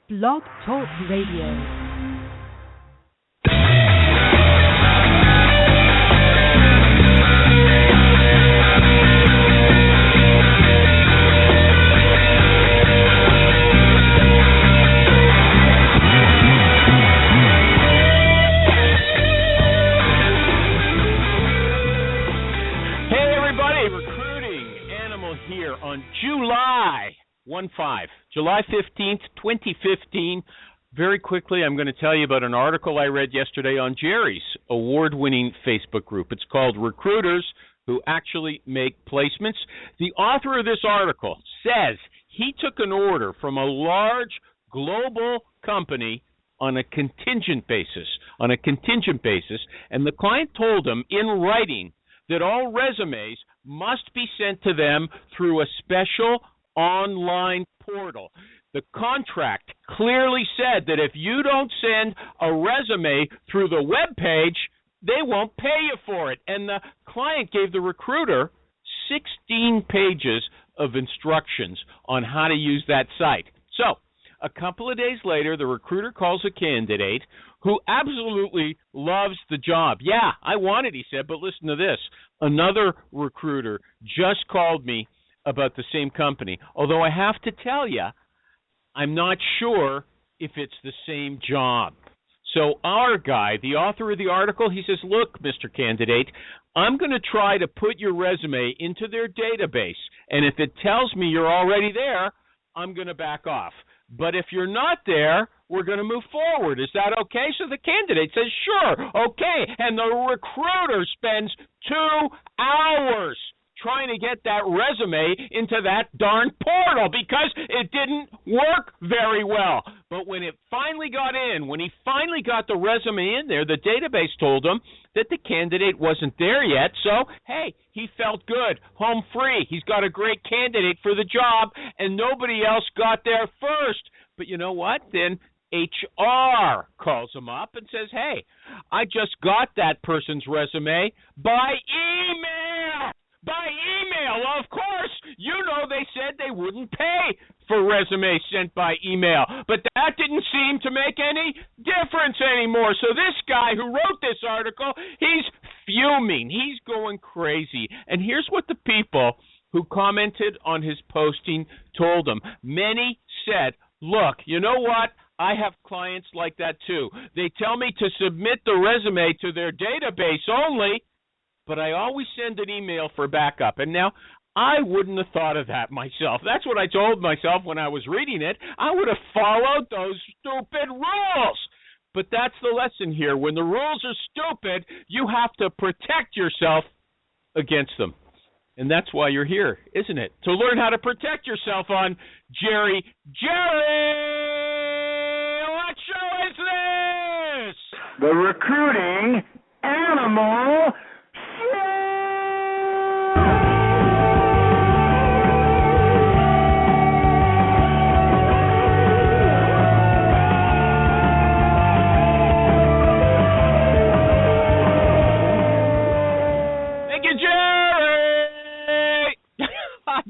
Blog Talk Radio. July 15th, 2015. Very quickly, I'm going to tell you about an article I read yesterday on Jerry's award-winning Facebook group. It's called Recruiters Who Actually Make Placements. The author of this article says he took an order from a large global company on a contingent basis, and the client told him in writing that all resumes must be sent to them through a special online portal. The contract clearly said that if you don't send a resume through the web page, they won't pay you for it. And the client gave the recruiter 16 pages of instructions on how to use that site. So, a couple of days later, the recruiter calls a candidate who absolutely loves the job. Yeah, I want it, he said, but listen to this. Another recruiter just called me about the same company, although I have to tell you, I'm not sure if it's the same job. So our guy, the author of the article, he says, look, Mr. Candidate, I'm going to try to put your resume into their database, and if it tells me you're already there, I'm going to back off. But if you're not there, we're going to move forward. Is that okay? So the candidate says, sure, okay. And the recruiter spends 2 hours trying to get that resume into that darn portal because it didn't work very well. But when it finally got in, when he finally got the resume in there, the database told him that the candidate wasn't there yet. So, hey, he felt good, home free. He's got a great candidate for the job, and nobody else got there first. But you know what? Then HR calls him up and says, hey, I just got that person's resume by email. By email, of course. You know they said they wouldn't pay for resumes sent by email. But that didn't seem to make any difference anymore. So this guy who wrote this article, he's fuming. He's going crazy. And here's what the people who commented on his posting told him. Many said, look, you know what? I have clients like that too. They tell me to submit the resume to their database only, but I always send an email for backup. And now, I wouldn't have thought of that myself. That's what I told myself when I was reading it. I would have followed those stupid rules. But that's the lesson here. When the rules are stupid, you have to protect yourself against them. And that's why you're here, isn't it? To learn how to protect yourself on Jerry. Jerry, what show is this? The Recruiting Animal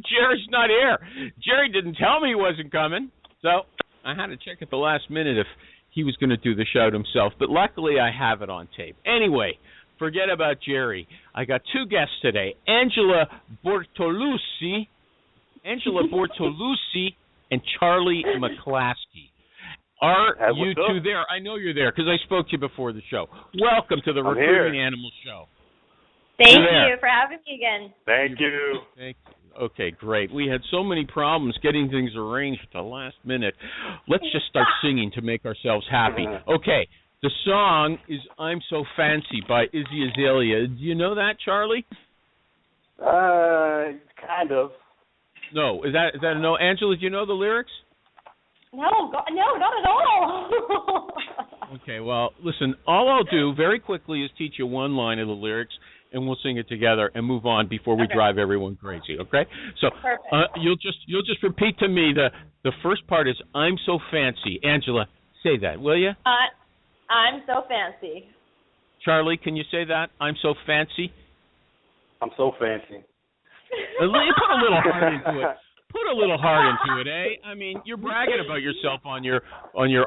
Jerry's not here. Jerry didn't tell me he wasn't coming, so I had to check at the last minute if he was going to do the show himself, but luckily I have it on tape. Anyway, forget about Jerry. I got 2 guests today, Angela Bortolussi and Charlie McClaskie. Are you two there? I know you're there because I spoke to you before the show. Welcome to the Recruiting Animal Show. Thank you for having me again. Thank you. Okay, great. We had so many problems getting things arranged at the last minute. Let's just start singing to make ourselves happy. Okay, the song is I'm So Fancy by Izzy Azalea. Do you know that, Charlie? Kind of. No, is that a no? Angela, do you know the lyrics? No, not at all. Okay, well, listen, all I'll do very quickly is teach you one line of the lyrics, and we'll sing it together and move on before we drive everyone crazy, okay? So you'll just repeat to me the first part is I'm so fancy. Angela, say that, will you? I'm so fancy. Charlie, can you say that? I'm so fancy? I'm so fancy. Put a little heart into it. Put a little heart into it, eh? I mean, you're bragging about yourself on your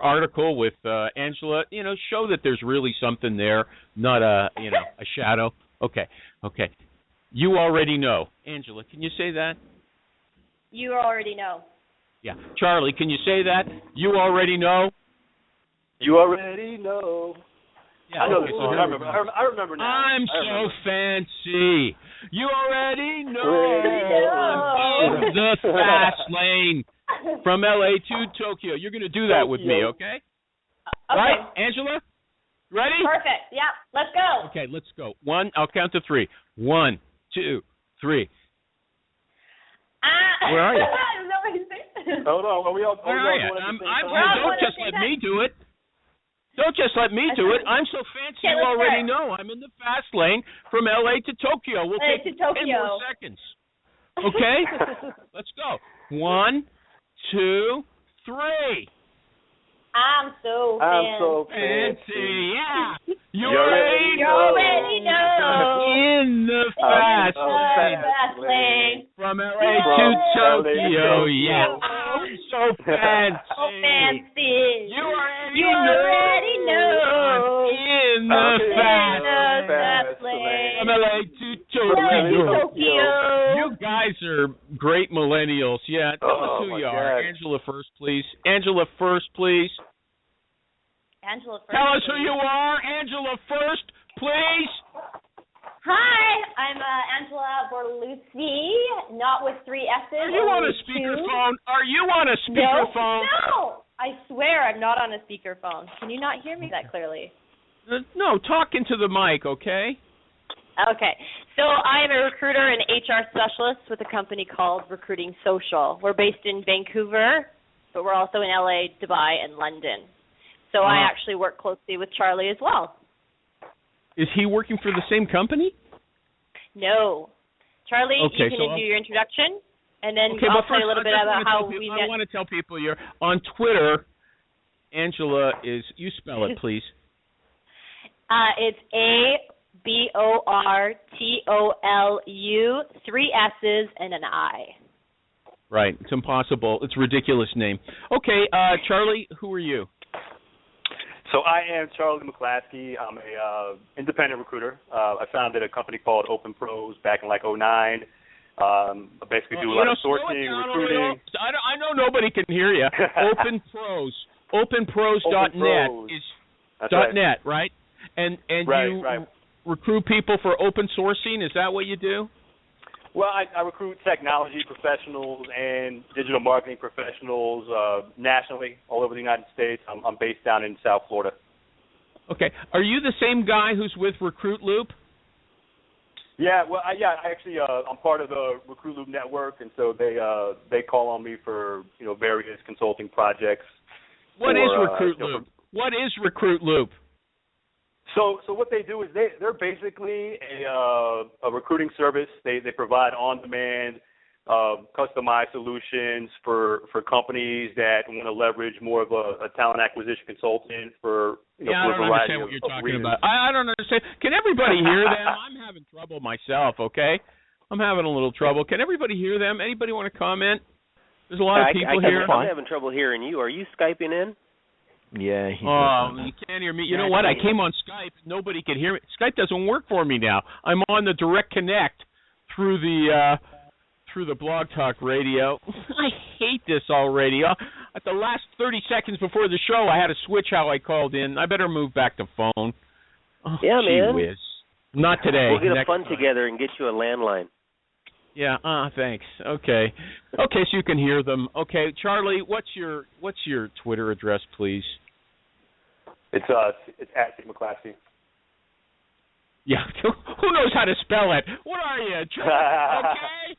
article with Angela. You know, show that there's really something there, not a shadow. Okay. You already know. Angela, can you say that? You already know. Yeah. Charlie, can you say that? You already know. You already know. Yeah, I know okay, this so song. I remember now. I'm so fancy. You already know. Already know. In the fast lane from LA to Tokyo. You're going to do that with me, okay? Okay. Right, Angela? Ready? Perfect. Yeah. Let's go. Okay, let's go. I'll count to 3. 1, 2, 3. Where are you? Hold on. We all Where are you? Don't just let me do it. Don't just let me do it. I'm so fancy, you already know. I'm in the fast lane from L.A. to Tokyo. We'll take 10 more seconds. Okay? Let's go. 1, 2, 3. I'm so fancy. Yeah. You already know. In the fast lane from LA to Tokyo. Yeah. I'm so fancy. You already know. In the fast lane from LA to Tokyo. You guys are great millennials. Yeah. Tell us who you are. Angela first, please. Angela first, please. Tell us who you are. Angela first, please. Hi, I'm Angela Bortolussi, not with 3 S's. Are you on a speakerphone? Are you on a speakerphone? No, I swear I'm not on a speakerphone. Can you not hear me that clearly? No, talk into the mic, okay? Okay. So I'm a recruiter and HR specialist with a company called Recruiting Social. We're based in Vancouver, but we're also in LA, Dubai, and London. So I actually work closely with Charlie as well. Is he working for the same company? No. Charlie, you can do your introduction, and then I'll tell you a little bit about how we met. I want to tell people you're on Twitter. Angela is, you spell it, please. It's ABORTOLU, 3 S's and an I. Right. It's impossible. It's a ridiculous name. Okay, Charlie, who are you? So I am Charlie McClaskie. I'm a independent recruiter. I founded a company called Open Pros back in like 2009. I basically do a lot of sourcing, recruiting. I know nobody can hear you. Open Pros. OpenPros.net is .net, right? And you recruit people for open sourcing. Is that what you do? Well, I recruit technology professionals and digital marketing professionals nationally, all over the United States. I'm based down in South Florida. Okay. Are you the same guy who's with Recruit Loop? Yeah. Well, I'm part of the Recruit Loop network, and so they call on me for various consulting projects. What is Recruit Loop? What is Recruit Loop? So what they do is they're basically a recruiting service. They provide on-demand, customized solutions for companies that want to leverage more of a talent acquisition consultant for I don't understand what you're talking about. I don't understand. Can everybody hear them? I'm having trouble myself. Okay, I'm having a little trouble. Can everybody hear them? Anybody want to comment? There's a lot of people here. I'm having trouble hearing you. Are you Skyping in? Yeah. You can't hear me. You know what? I came on Skype. Nobody could hear me. Skype doesn't work for me now. I'm on the Direct Connect through the Blog Talk Radio. I hate this already. At the last 30 seconds before the show, I had to switch how I called in. I better move back to phone. Yeah, man. Whiz. Not today. We'll get a fun together and get you a landline. Yeah. Thanks. Okay. So you can hear them. Okay, Charlie, what's your Twitter address, please? It's at McClaskie. Yeah. Who knows how to spell it? What are you? Okay.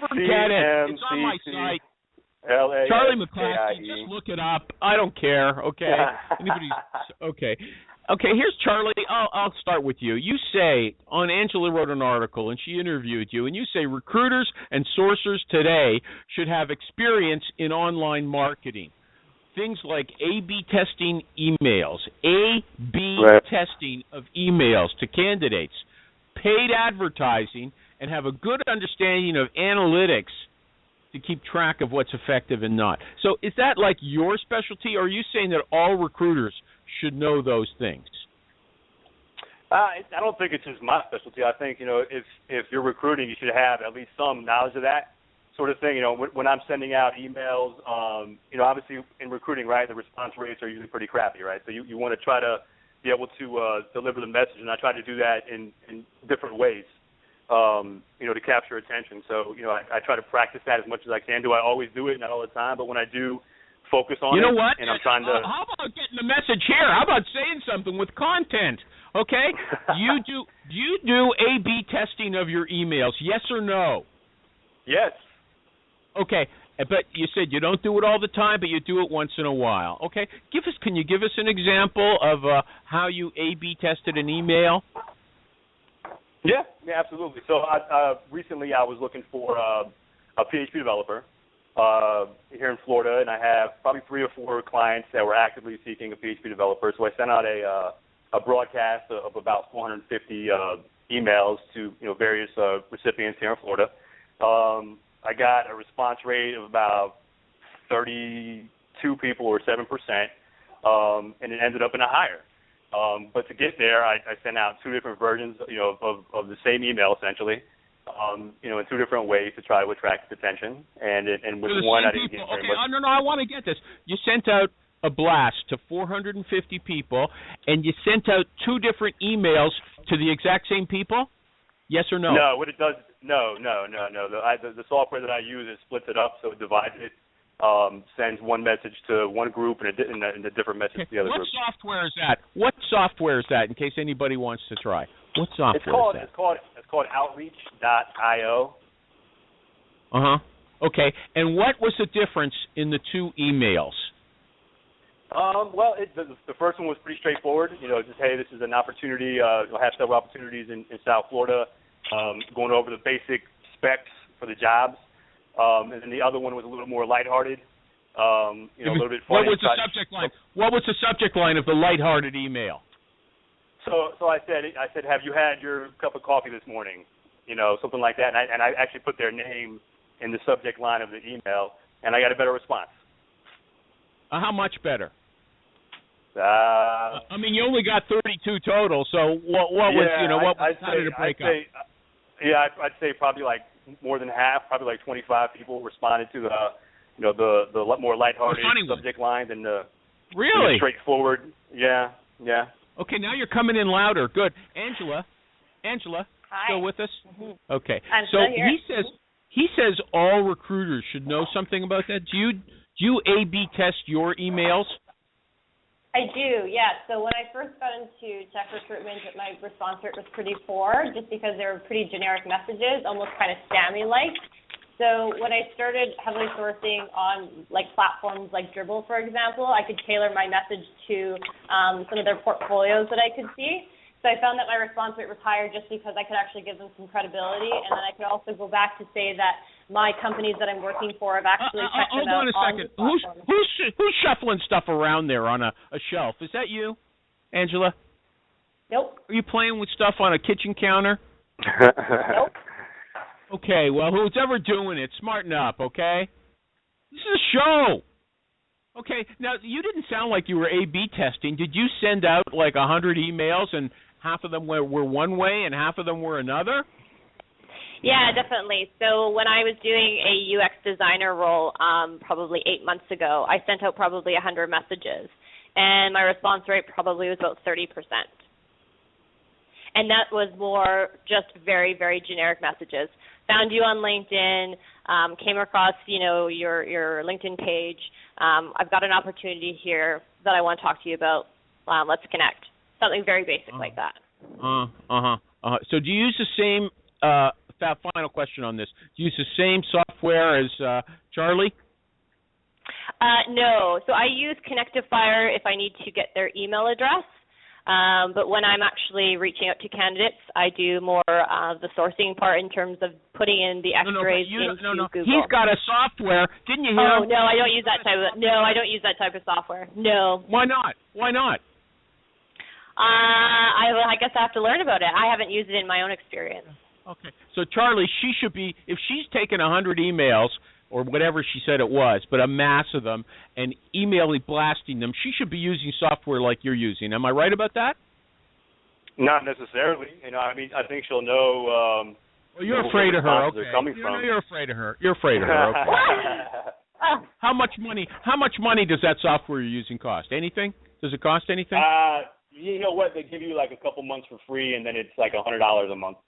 Forget it. It's on my site. Charlie McClaskie. Just look it up. I don't care. Okay. Okay. Okay, here's Charlie. I'll start with you. You say, Angela wrote an article, and she interviewed you, and you say recruiters and sourcers today should have experience in online marketing. Things like A/B testing emails, testing of emails to candidates, paid advertising, and have a good understanding of analytics to keep track of what's effective and not. So is that like your specialty, or are you saying that all recruiters should know those things? I don't think it's just my specialty. I think, if you're recruiting, you should have at least some knowledge of that sort of thing. When I'm sending out emails, obviously in recruiting, right, the response rates are usually pretty crappy, right? So you want to try to be able to deliver the message, and I try to do that in different ways, to capture attention. So, I try to practice that as much as I can. Do I always do it? Not all the time, but when I do focus on it, what? And I'm trying to... How about getting the message here? How about saying something with content? Okay? Do you do A/B testing of your emails? Yes or no? Yes. Okay, but you said you don't do it all the time, but you do it once in a while. Okay, can you give us an example of how you A/B tested an email? Yeah, absolutely. So recently I was looking for a PHP developer here in Florida, and I have probably 3 or 4 clients that were actively seeking a PHP developer. So I sent out a broadcast of about 450 emails to various recipients here in Florida. I got a response rate of about 32 people, or 7%, and it ended up in a hire. But to get there, I sent out 2 different versions, of the same email essentially, in 2 different ways to try to attract attention. And with one, I didn't get very much. No, I want to get this. You sent out a blast to 450 people, and you sent out 2 different emails to the exact same people? Yes or no? No, what it does, no. The software that I use, it splits it up, so it divides it, sends one message to one group and a different message to the other group. What software is that? What software is that, in case anybody wants to try? What software is that? It's called Outreach.io. Uh-huh. Okay, and what was the difference in the 2 emails? Well, the first one was pretty straightforward. Just, hey, this is an opportunity. You'll have several opportunities in South Florida, going over the basic specs for the jobs. And then the other one was a little more lighthearted, a little bit funny. What was the subject line? What was the subject line of the lighthearted email? So I said, have you had your cup of coffee this morning? Something like that. And I actually put their name in the subject line of the email, and I got a better response. How much better? You only got 32 total. So what was how did it break up? I'd say probably like more than half, probably like 25 people responded to the more lighthearted subject line than the really straightforward. Yeah. Okay, now you're coming in louder. Good, Angela, Hi. still with us? Mm-hmm. Okay. I'm so still here. he says all recruiters should know something about that. Do you A/B test your emails? I do, yeah. So when I first got into tech recruitment, my response rate was pretty poor just because they were pretty generic messages, almost kind of spammy-like. So when I started heavily sourcing on platforms like Dribbble, for example, I could tailor my message to some of their portfolios that I could see. So I found that my response rate was higher just because I could actually give them some credibility, and then I could also go back to say that my companies that I'm working for have actually checked them out. Hold on a second. Who's shuffling stuff around there on a shelf? Is that you, Angela? Nope. Are you playing with stuff on a kitchen counter? Nope. Okay, well, who's ever doing it, smarten up, okay? This is a show. Okay, now, you didn't sound like you were A/B testing. Did you send out 100 emails and half of them were one way and half of them were another? Yeah, definitely. So when I was doing a UX designer role probably 8 months ago, I sent out probably 100 messages, and my response rate probably was about 30%. And that was more just very, very generic messages. Found you on LinkedIn, came across, your LinkedIn page. I've got an opportunity here that I want to talk to you about. Let's connect. Something very basic like that. So do you use the same final question on this. Do you use the same software as Charlie? No. So I use Connectifier if I need to get their email address. But when I'm actually reaching out to candidates, I do more of the sourcing part in terms of putting in the X-rays into Google. He's got a software. Didn't you hear him? No, I don't use that type of. No, I don't use that type of software. No. Why not? I guess I have to learn about it. I haven't used it in my own experience. Okay. So Charlie, she should be, if she's taken 100 emails or whatever she said it was, but a mass of them, and emailing, blasting them. She should be using software like you're using. Am I right about that? Not necessarily. I think she'll know. Well, you're afraid of her. Okay. You're afraid of her. You're afraid of her. Okay. How much money does that software you're using cost? Anything? Does it cost anything? You know what? They give you like a couple months for free, and then it's like $100 a month.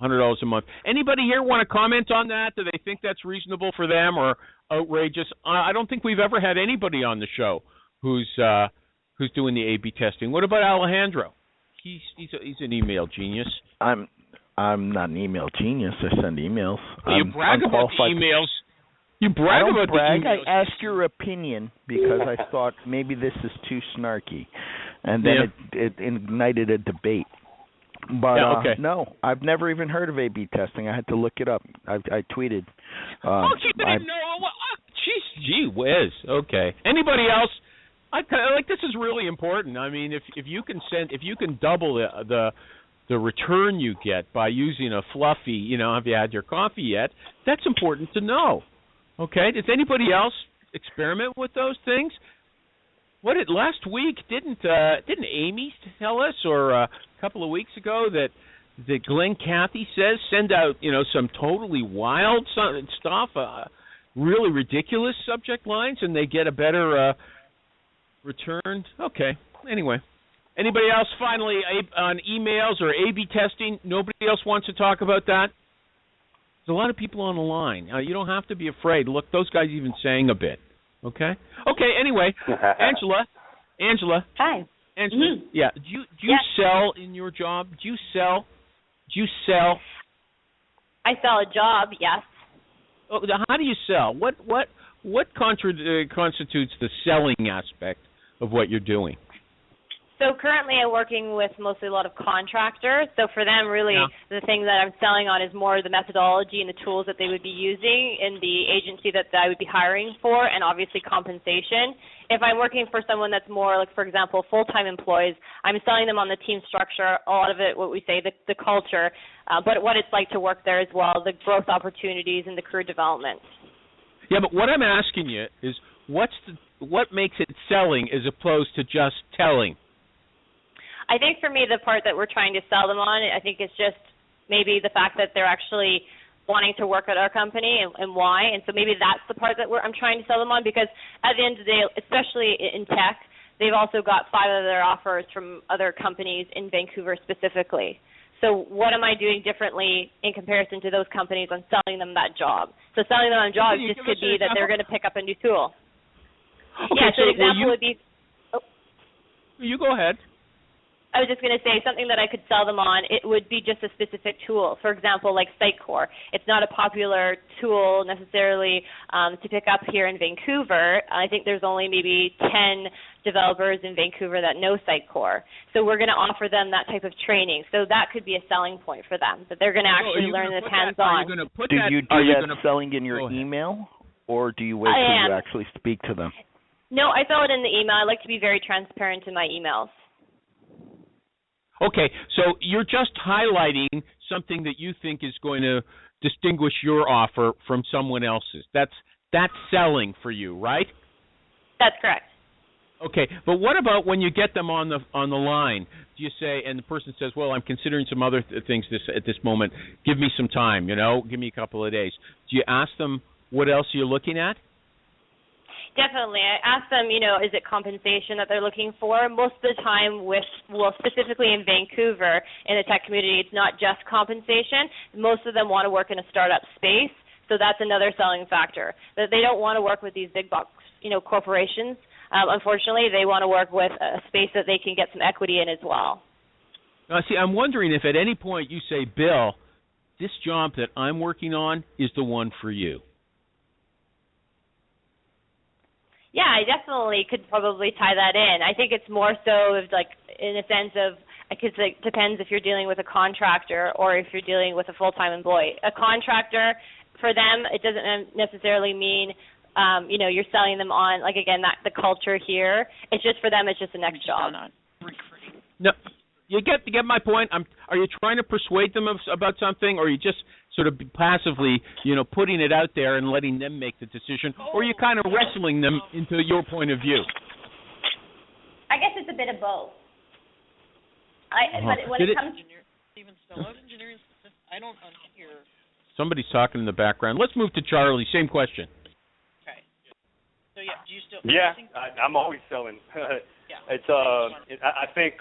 $100 a month. Anybody here want to comment on that? Do they think that's reasonable for them or outrageous? I don't think we've ever had anybody on the show who's doing the A/B testing. What about Alejandro? He's an email genius. I'm not an email genius. I send emails. You brag about the emails. You brag about the emails. I asked your opinion because I thought maybe this is too snarky, and then it ignited a debate. But no, I've never even heard of A/B testing. I had to look it up. I tweeted. She didn't know. Gee whiz. Okay. Anybody else? This is really important. I mean, if you can double the return you get by using a fluffy, have you had your coffee yet? That's important to know. Okay. Does anybody else experiment with those things? Last week didn't Amy tell us, or a couple of weeks ago, that Glenn Cathy says send out some totally wild stuff, really ridiculous subject lines, and they get a better return. Okay. Anyway, anybody else finally on emails or A/B testing? Nobody else wants to talk about that. There's a lot of people on the line. You don't have to be afraid. Look, those guys even sang a bit. Okay. Anyway, Angela. Hi. Angela. Mm-hmm. Yeah. Do you sell in your job? Do you sell? I sell a job. Yes. Oh, how do you sell? What constitutes the selling aspect of what you're doing? So currently I'm working with mostly a lot of contractors. So for them, really, the thing that I'm selling on is more the methodology and the tools that they would be using in the agency that I would be hiring for, and obviously compensation. If I'm working for someone that's more, like, for example, full-time employees, I'm selling them on the team structure, a lot of it, what we say, the culture, but what it's like to work there as well, the growth opportunities and the career development. Yeah, but what I'm asking you is what makes it selling as opposed to just telling? I think for me, the part that we're trying to sell them on, I think it's just maybe the fact that they're actually wanting to work at our company and why. And so maybe that's the part that I'm trying to sell them on, because at the end of the day, especially in tech, they've also got 5 other offers from other companies in Vancouver specifically. So what am I doing differently in comparison to those companies on selling them that job? So selling them on a job just could be that they're going to pick up a new tool. Okay, so an example would be... Oh. You go ahead. I was just going to say something that I could sell them on. It would be just a specific tool. For example, like Sitecore. It's not a popular tool necessarily to pick up here in Vancouver. I think there's only maybe 10 developers in Vancouver that know Sitecore. So we're going to offer them that type of training. So that could be a selling point for them, that they're going to actually learn this hands-on. Do you do that selling in your email, or do you wait till you actually speak to them? No, I sell it in the email. I like to be very transparent in my emails. Okay, so you're just highlighting something that you think is going to distinguish your offer from someone else's. That's selling for you, right? That's correct. Okay, but what about when you get them on the line? Do you say, and the person says, "Well, I'm considering some other things at this moment. Give me some time, give me a couple of days." Do you ask them what else you're looking at? Definitely. I ask them, is it compensation that they're looking for? Most of the time specifically in Vancouver, in the tech community, it's not just compensation. Most of them want to work in a startup space, so that's another selling factor. That they don't want to work with these big box, corporations. Unfortunately, they want to work with a space that they can get some equity in as well. Now, see, I'm wondering if at any point you say, Bill, this job that I'm working on is the one for you. Yeah, I definitely could probably tie that in. I think it's more so in a sense of, because it depends if you're dealing with a contractor or if you're dealing with a full-time employee. A contractor, for them, it doesn't necessarily mean, you're selling them on, the culture here. It's just for them, it's just the next job. No, you get my point. Are you trying to persuade them about something, or are you just sort of passively, putting it out there and letting them make the decision, or are you kind of wrestling them into your point of view? I guess it's a bit of both. But when it comes to Steven Stone, engineering, I don't hear. Somebody's talking in the background. Let's move to Charlie. Same question. Okay. So do you still? Yeah, I'm always selling. Yeah. It's I think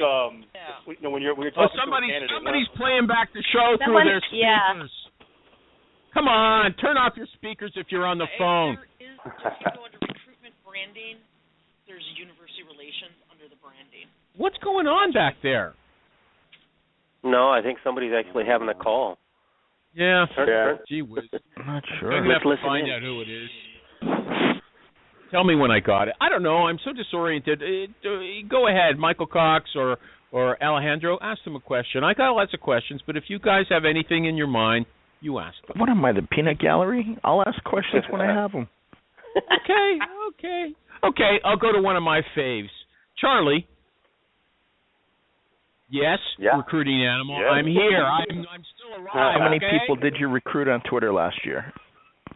when you're talking to a candidate, somebody's playing back the show through their speakers. Come on, turn off your speakers if you're on the phone. If you go under recruitment branding, there's university relations under the branding. What's going on back there? No, I think somebody's actually having a call. Yeah. Gee whiz. I'm not sure. I'm going to have to find out who it is. Tell me when I got it. I don't know. I'm so disoriented. Go ahead, Michael Cox or Alejandro. Ask them a question. I got lots of questions, but if you guys have anything in your mind, you ask them. What am I, the peanut gallery? I'll ask questions when I have them. Okay, I'll go to one of my faves. Charlie. Yes, recruiting animal. Yeah. I'm here. I'm still alive. How many people did you recruit on Twitter last year?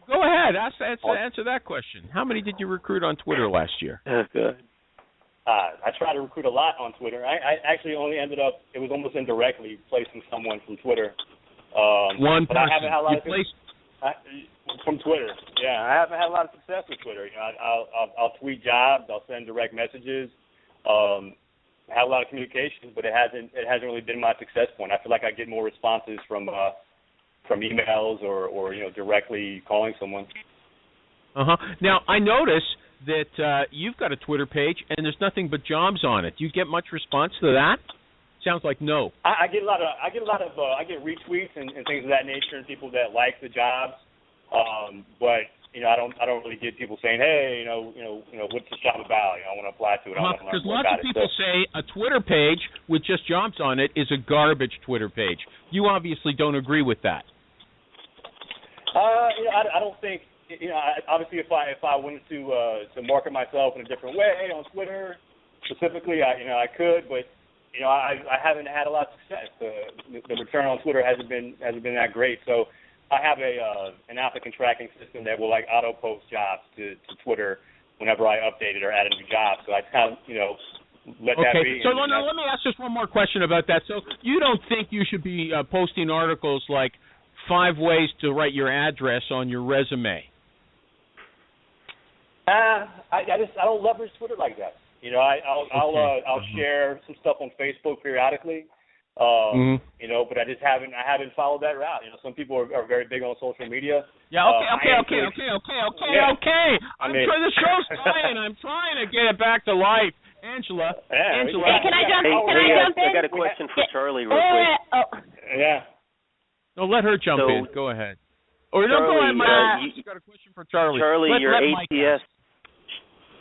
Go ahead. Answer that question. How many did you recruit on Twitter last year? Good. I tried to recruit a lot on Twitter. I actually only ended up, it was almost indirectly placing someone from Twitter. One person. But I haven't had a lot of from Twitter. Yeah, I haven't had a lot of success with Twitter. I'll tweet jobs. I'll send direct messages. Had a lot of communication, but it hasn't really been my success point. I feel like I get more responses from emails or directly calling someone. Now I notice that you've got a Twitter page and there's nothing but jobs on it. Do you get much response to that? Sounds like no. I get retweets and things of that nature and people that like the jobs, but. I don't really get people saying, hey, what's the job about? I want to apply to it. Because lots of people say a Twitter page with just jobs on it is a garbage Twitter page. You obviously don't agree with that. I don't think. Obviously, if I wanted to market myself in a different way on Twitter, specifically, I could, but I haven't had a lot of success. The return on Twitter hasn't been that great. So. I have an applicant tracking system that will auto post jobs to Twitter whenever I update it or add a new job. So I kind of let that be. So let me ask just one more question about that. So you don't think you should be posting articles like 5 ways to write your address on your resume? I don't leverage Twitter like that. I'll share some stuff on Facebook periodically. But I haven't followed that route. Some people are very big on social media. Yeah, okay. I'm trying, the show's flying. I'm trying to get it back to life. Angela. Hey, can I jump in? I got a question for Charlie real quick. Yeah. No, let her jump in. Go ahead. Or Charlie, go ahead, Mike. You got a question for Charlie. Charlie, your ATS.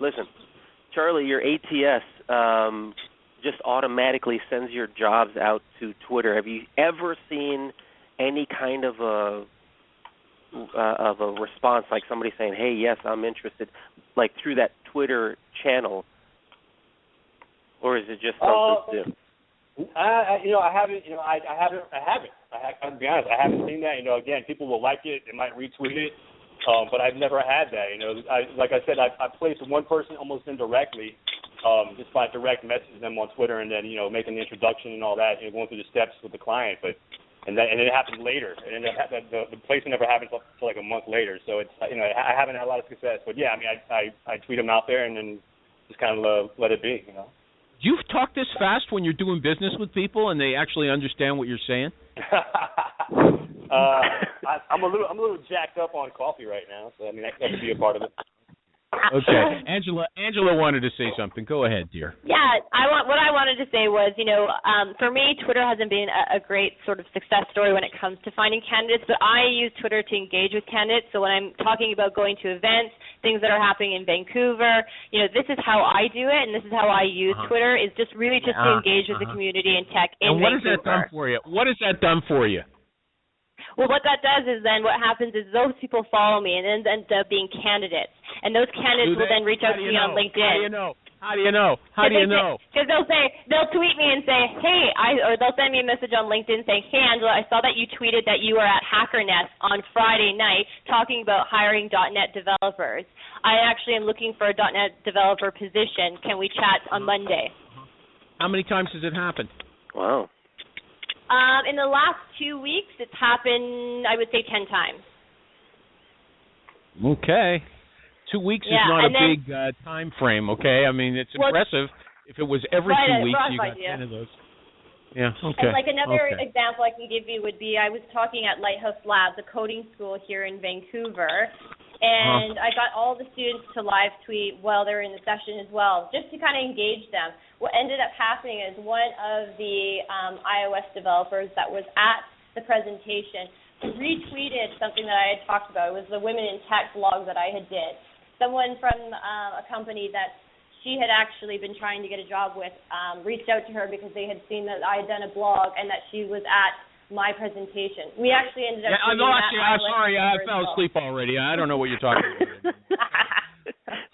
Listen, Charlie, your ATS just automatically sends your jobs out to Twitter. Have you ever seen any kind of a response, like somebody saying, "Hey, yes, I'm interested," like through that Twitter channel, or is it just something to do? I haven't. I'll be honest. I haven't seen that. Again, people will like it. They might retweet it, but I've never had that. Like I said, I placed one person almost indirectly. Just by direct messaging them on Twitter and then, making the introduction and all that, going through the steps with the client. And it happened later. And the placement never happened until like a month later. So it's, I haven't had a lot of success. But, yeah, I tweet them out there and then just kind of let it be, Do you talk this fast when you're doing business with people and they actually understand what you're saying? I'm a little jacked up on coffee right now. So, that could be a part of it. Okay, Angela wanted to say something. Go ahead, dear. Yeah, what I wanted to say was, for me, Twitter hasn't been a great sort of success story when it comes to finding candidates, but I use Twitter to engage with candidates. So when I'm talking about going to events, things that are happening in Vancouver, this is how I do it, and this is how I use Twitter, is just really to engage with the community in tech in Vancouver. And what has that done for you? What has that done for you? Well, what that does is then what happens is those people follow me and then end up being candidates. And those candidates will then reach out to me on LinkedIn. How do you know? How do you know? Because they'll tweet me and say, hey, or they'll send me a message on LinkedIn saying, hey, Angela, I saw that you tweeted that you were at HackerNest on Friday night talking about hiring .NET developers. I actually am looking for a .NET developer position. Can we chat on Monday? How many times has it happened? Wow. In the last 2 weeks, it's happened, I would say, 10 times. Okay. 2 weeks is not a big time frame, okay? I mean, it's impressive. If it was every 2 weeks, you got 10 of those. Yeah, okay. And like another example I can give you would be I was talking at Lighthouse Labs, a coding school here in Vancouver, and I got all the students to live tweet while they were in the session as well, just to kind of engage them. What ended up happening is one of the iOS developers that was at the presentation retweeted something that I had talked about. It was the Women in Tech blog that I had did. Someone from a company that she had actually been trying to get a job with reached out to her because they had seen that I had done a blog and that she was at my presentation. We actually ended up. I'm sorry, I fell asleep already. I don't know what you're talking about.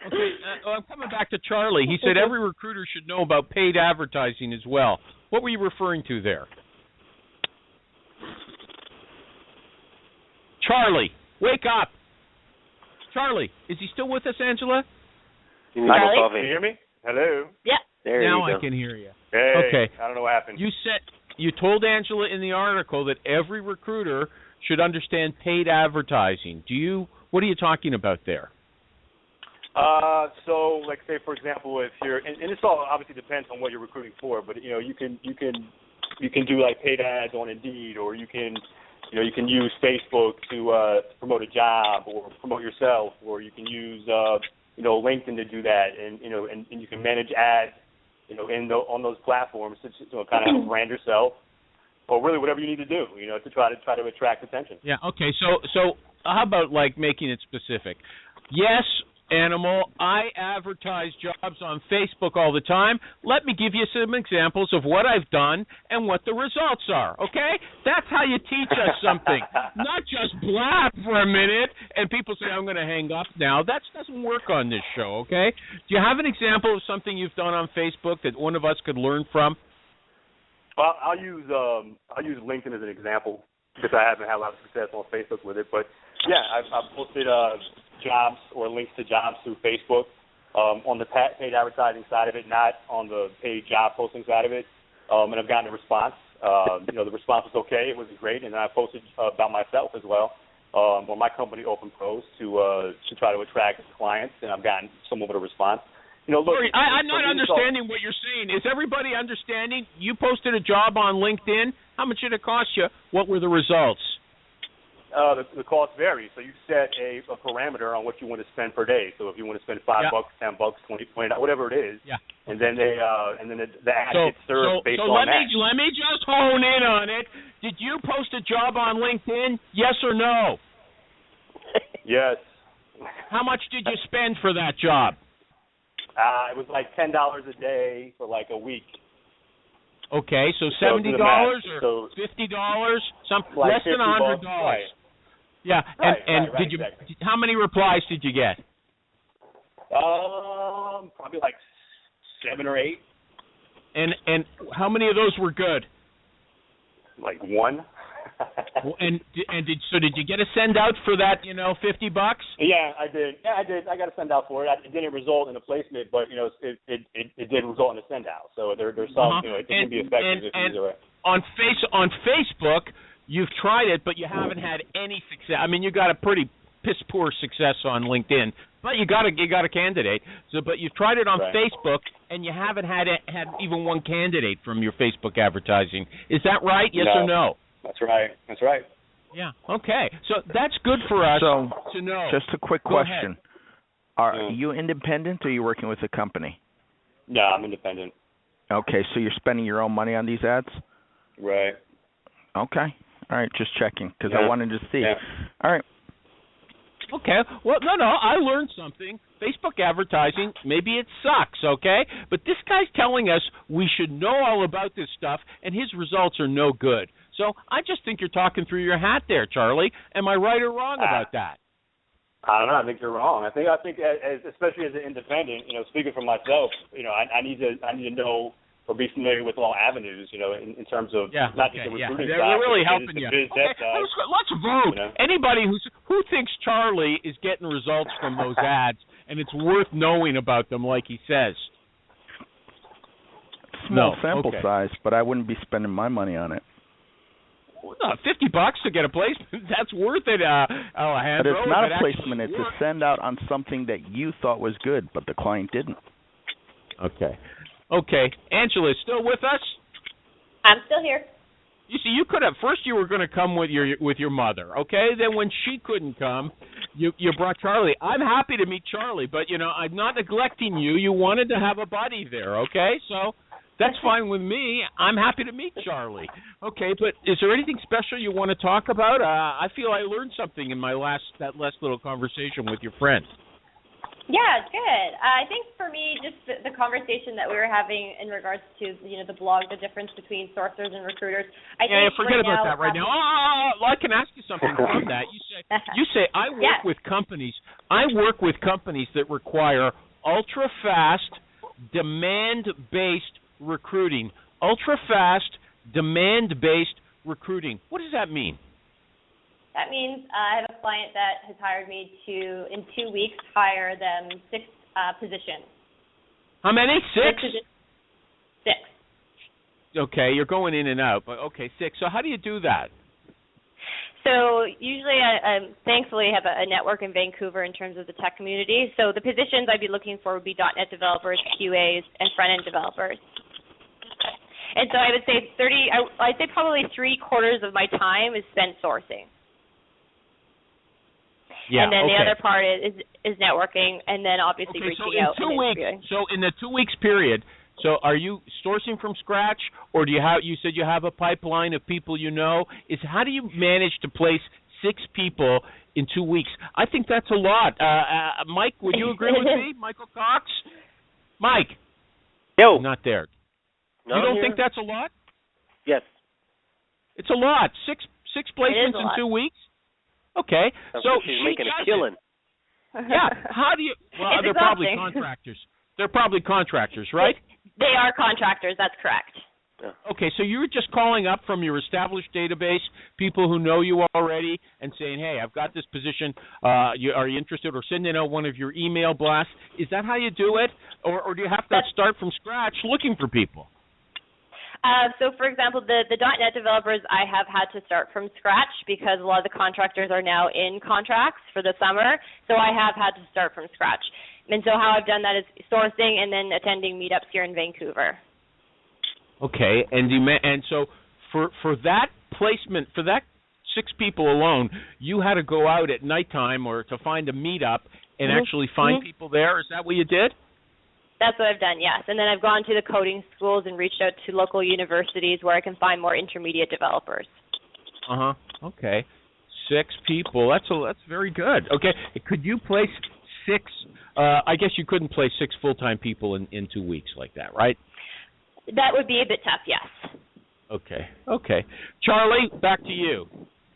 Okay, I'm coming back to Charlie. He said every recruiter should know about paid advertising as well. What were you referring to there? Charlie, wake up. Charlie, is he still with us, Angela? Can you hear me? Hello? Yeah. There now you go. I can hear you. Hey, okay. I don't know what happened. You told Angela in the article that every recruiter should understand paid advertising. What are you talking about there? So, like, say for example, if you're, and this all obviously depends on what you're recruiting for, but you can do like paid ads on Indeed, or you can use Facebook to promote a job or promote yourself, or you can use LinkedIn to do that, and you can manage ads, on those platforms to kind of brand yourself, or really whatever you need to do, to try to attract attention. Yeah. Okay. So how about like making it specific? Yes, Animal, I advertise jobs on Facebook all the time. Let me give you some examples of what I've done and what the results are, okay? That's how you teach us something. Not just blab for a minute and people say, I'm going to hang up now. That doesn't work on this show, okay? Do you have an example of something you've done on Facebook that one of us could learn from? Well, I'll use LinkedIn as an example because I haven't had a lot of success on Facebook with it. But, yeah, I've posted jobs or links to jobs through Facebook on the paid advertising side of it, not on the paid job posting side of it. And I've gotten a response. The response was okay. It wasn't great. And then I posted about myself as well on my company, Open Pros, to try to attract clients, and I've gotten somewhat of a response. Look, sorry, I'm not understanding what you're saying. Is everybody understanding? You posted a job on LinkedIn. How much did it cost you? What were the results? The cost varies. So you set a parameter on what you want to spend per day. So if you want to spend $5, $10, $20, whatever it is, and then the ad gets served based on that. So let me just hone in on it. Did you post a job on LinkedIn? Yes or no? Yes. How much did you spend for that job? It was like $10 a day for like a week. Okay, so $70 or $50, something like less than $100. Right. Yeah, and right, did you? exactly. How many replies did you get? Probably like 7 or 8. And how many of those were good? Like 1. Did you get a send out for that? $50? Yeah, I did. I got a send out for it. It didn't result in a placement, but it did result in a send out. So there's some it can be effective if you use it right. On Facebook, you've tried it, but you haven't had any success. I mean, you got a pretty piss poor success on LinkedIn, but you got a candidate. But you've tried it on Facebook, and you haven't had even one candidate from your Facebook advertising. Is that right? Yes or no? That's right. Yeah. Okay. So that's good for us to know. Just a quick question: Are you independent, or are you working with a company? No, I'm independent. Okay, so you're spending your own money on these ads? Right. Okay. All right, just checking because I wanted to see. Yeah. All right. Okay. Well, no, I learned something. Facebook advertising, maybe it sucks, okay? But this guy's telling us we should know all about this stuff, and his results are no good. So I just think you're talking through your hat there, Charlie. Am I right or wrong about that? I don't know. I think you're wrong. I think especially as an independent, speaking for myself, I need to know or be familiar with all avenues, in terms of not just the recruiting side. They're really helping you. Okay. Let's vote. Anybody who thinks Charlie is getting results from those ads, and it's worth knowing about them, like he says. Small sample size, but I wouldn't be spending my money on it. $50 to get a placement, that's worth it, Alejandro. But it's not a placement. It's a send out on something that you thought was good, but the client didn't. Okay. Angela, still with us? I'm still here. You see, you could have. First, you were going to come with your mother, okay? Then when she couldn't come, you brought Charlie. I'm happy to meet Charlie, but, I'm not neglecting you. You wanted to have a buddy there, okay? So that's fine with me. I'm happy to meet Charlie. Okay, but is there anything special you want to talk about? I feel I learned something in that last little conversation with your friend. Yeah, good. I think for me, just the conversation that we were having in regards to the blog, the difference between sourcers and recruiters. Forget about that right now. I can ask you something from that. You say I work with companies. I work with companies that require ultra fast, demand-based recruiting. Ultra fast, demand-based recruiting. What does that mean? That means I have a client that has hired me to, in 2 weeks, hire them 6 positions. How many? 6? 6. Okay, you're going in and out, but 6. So how do you do that? So usually I thankfully have a network in Vancouver in terms of the tech community. So the positions I'd be looking for would be .NET developers, QAs, and front-end developers. And so I would say I'd say probably 3/4 of my time is spent sourcing. Yeah, and then the other part is networking, and then obviously reaching out. So in the 2 weeks period, so are you sourcing from scratch, or do you have? You said you have a pipeline of people you know. How do you manage to place 6 people in 2 weeks? I think that's a lot. Mike, would you agree with me? Michael Cox? Mike? Yo. Not there. No, you don't think that's a lot? Yes. It's a lot. Six placements in 2 weeks? Okay. So she's making a killing. Yeah. How do you? Well, they're probably contractors. They're probably contractors, right? They are contractors. That's correct. Okay, so you're just calling up from your established database, people who know you already, and saying, hey, I've got this position. Are you interested? Or sending out one of your email blasts. Is that how you do it? Or do you have to start from scratch looking for people? So, for example, the .NET developers, I have had to start from scratch because a lot of the contractors are now in contracts for the summer. So I have had to start from scratch. And so how I've done that is sourcing and then attending meetups here in Vancouver. Okay, and so for that placement, for that 6 people alone, you had to go out at nighttime or to find a meetup and actually find people there. Is that what you did? That's what I've done, yes. And then I've gone to the coding schools and reached out to local universities where I can find more intermediate developers. Okay. 6 people. That's very good. Okay. Could you place 6? I guess you couldn't place 6 full-time people in 2 weeks like that, right? That would be a bit tough, yes. Okay. Charlie, back to you.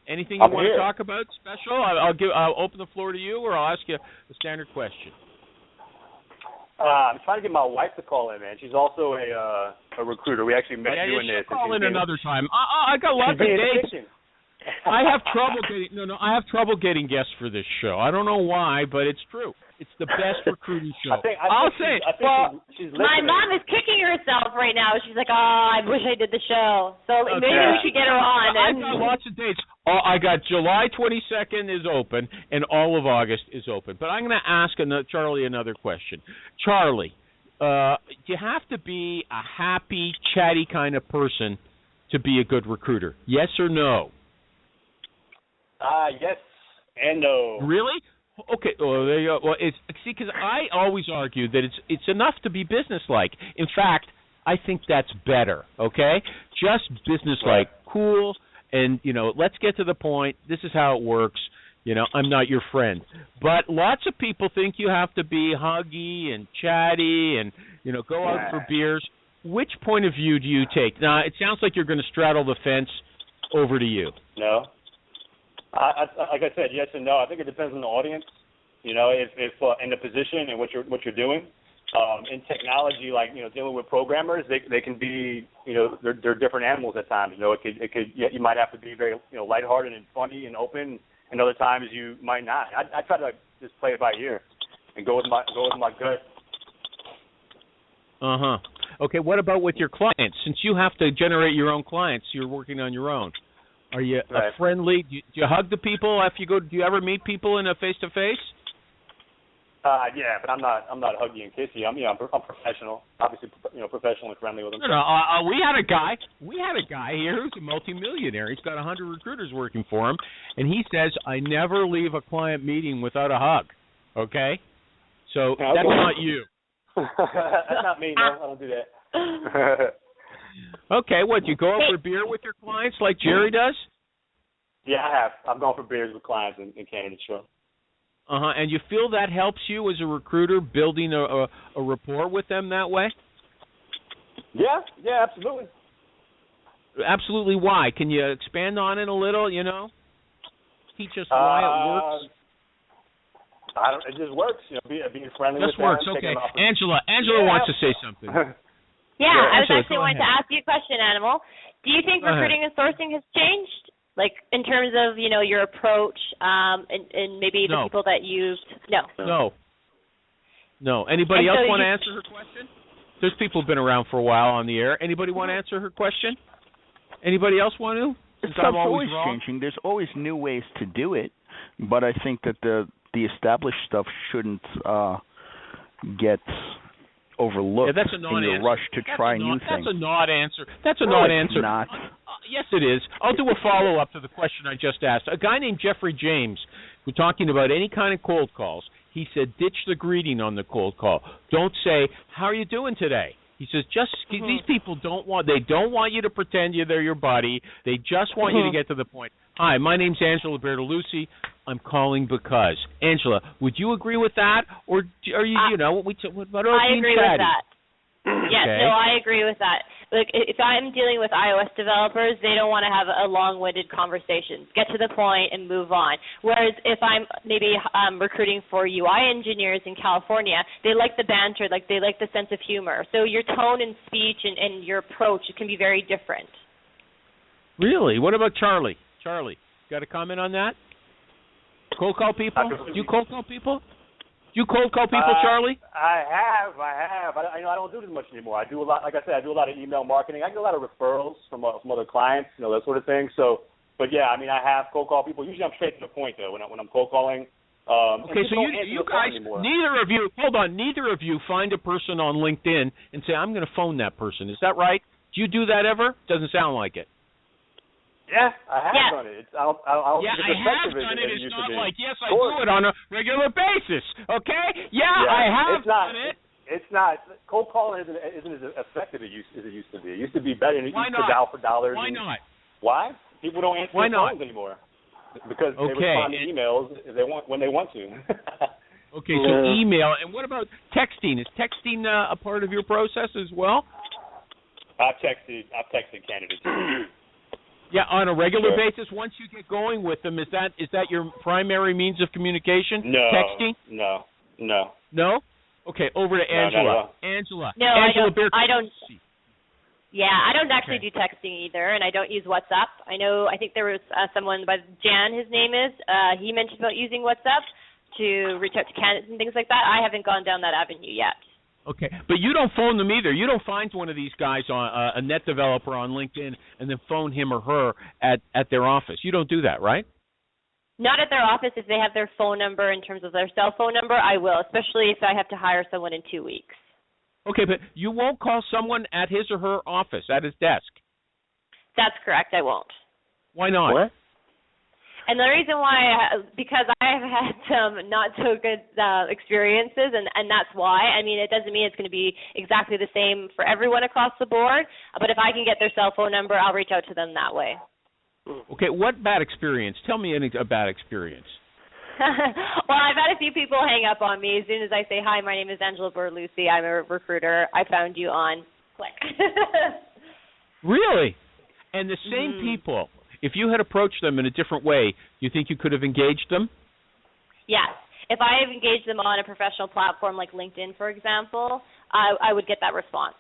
Anything you want to talk about special? I'll open the floor to you, or I'll ask you a standard question. I'm trying to get my wife to call in, man. She's also a recruiter. We actually met doing this. Call in another time. I got lots of dates. I have trouble getting guests for this show. I don't know why, but it's true. It's the best recruiting show. I'll say it. My mom is kicking herself right now. She's like, I wish I did the show. So maybe we should get her on. I've got lots of dates. I got July 22nd is open, and all of August is open. But I'm going to ask Charlie another question. Charlie, you have to be a happy, chatty kind of person to be a good recruiter. Yes or no? Yes and no. Really? Okay. Well, there you go. Well, because I always argue that it's enough to be businesslike. In fact, I think that's better. Okay, just businesslike, cool, and let's get to the point. This is how it works. I'm not your friend, but lots of people think you have to be huggy and chatty and go out for beers. Which point of view do you take? Now, it sounds like you're going to straddle the fence. Over to you. No. Like I said, yes and no. I think it depends on the audience. You know, if in the position and what you're doing. In technology, like, you know, dealing with programmers, they can be, you know, they're different animals at times. You know, it could you might have to be very, you know, lighthearted and funny and open, and other times you might not. I try to just play it by ear and go with my gut. Okay, what about with your clients? Since you have to generate your own clients, you're working on your own. Are you right. a friendly? Do you hug the people after you go? Do you ever meet people in a face-to-face? Yeah, but I'm not huggy and kissy. I'm professional. Obviously, you know, professional and friendly with them. No. We had a guy here who's a multimillionaire. He's got 100 recruiters working for him, and he says, I never leave a client meeting without a hug. Okay? So that's not you. That's not me, no. I don't do that. Okay, what, you go out for a beer with your clients like Jerry does? Yeah, I have. I've gone for beers with clients in Canada, sure. And you feel that helps you as a recruiter building a rapport with them that way? Yeah, absolutely. Absolutely. Why? Can you expand on it a little, you know? Teach us why it works. It just works, you know, being friendly with them. Just works, okay. Angela wants to say something. Yeah, I was Angela, actually wanting to ask you a question, Animal. Do you think recruiting and sourcing has changed? Like, in terms of, you know, your approach and maybe the people that you've... No. Anybody else want to answer her question? There's people who've been around for a while on the air. Anybody want to answer her question? Anybody else want to? Stuff's always changing. There's always new ways to do it, but I think that the established stuff shouldn't get overlooked that's a non-answer. In the rush to try new things. That's a non-answer. That's a non-answer. Not. Yes, it is. I'll do a follow-up to the question I just asked. A guy named Jeffrey James, who's talking about any kind of cold calls, he said, ditch the greeting on the cold call. Don't say, how are you doing today? He says, these people don't want you to pretend they're your buddy. They just want you to get to the point. Hi, my name's Angela Bortolussi. I'm calling because. Angela, would you agree with that? Or are you, what about I agree with that. Yes, okay. No, I agree with that. Like, if I'm dealing with iOS developers, they don't want to have a long-winded conversation. Get to the point and move on. Whereas if I'm maybe recruiting for UI engineers in California, they like the banter, like they like the sense of humor. So your tone and speech and your approach can be very different. Really? What about Charlie? Charlie, got a comment on that? Cold call people? Do you cold call people? Charlie? I have. I don't do this much anymore. I do a lot. Like I said, I do a lot of email marketing. I get a lot of referrals from other clients, that sort of thing. So, but yeah, I mean, I have cold call people. Usually, I'm straight to the point though when I'm cold calling. Okay, so you guys, neither of you find a person on LinkedIn and say, I'm going to phone that person. Is that right? Do you do that ever? Doesn't sound like it. Yeah, I have done it. I have done it. It's not like, yes, I do it on a regular basis, okay? I have done it. It's not. Cold calling isn't as effective as it used to be. It used to be better. It used to dial for dollars. Why not? Why? People don't answer their phones anymore. Because they respond to emails when they want to. Okay, so email. And what about texting? Is texting a part of your process as well? I've texted candidates. Yeah, on a regular basis. Once you get going with them, is that your primary means of communication? No. Texting? No. No? Okay, over to Angela. Angela, Angela I don't. Yeah, I don't actually do texting either, and I don't use WhatsApp. I think there was someone by Jan, his name is. He mentioned about using WhatsApp to reach out to candidates and things like that. I haven't gone down that avenue yet. Okay, but you don't phone them either. You don't find one of these guys, on a net developer on LinkedIn, and then phone him or her at their office. You don't do that, right? Not at their office. If they have their phone number in terms of their cell phone number, I will, especially if I have to hire someone in 2 weeks. Okay, but you won't call someone at his or her office, at his desk? That's correct, I won't. Why not? What? And the reason why, because I have had some not so good experiences, and that's why. I mean, it doesn't mean it's going to be exactly the same for everyone across the board, but if I can get their cell phone number, I'll reach out to them that way. Okay, what bad experience? Tell me a bad experience. Well, I've had a few people hang up on me as soon as I say, hi, my name is Angela Bortolussi, I'm a recruiter, I found you on Click. Really? And the same people, if you had approached them in a different way, you think you could have engaged them? Yes. if I have engaged them on a professional platform like LinkedIn, for example, I would get that response.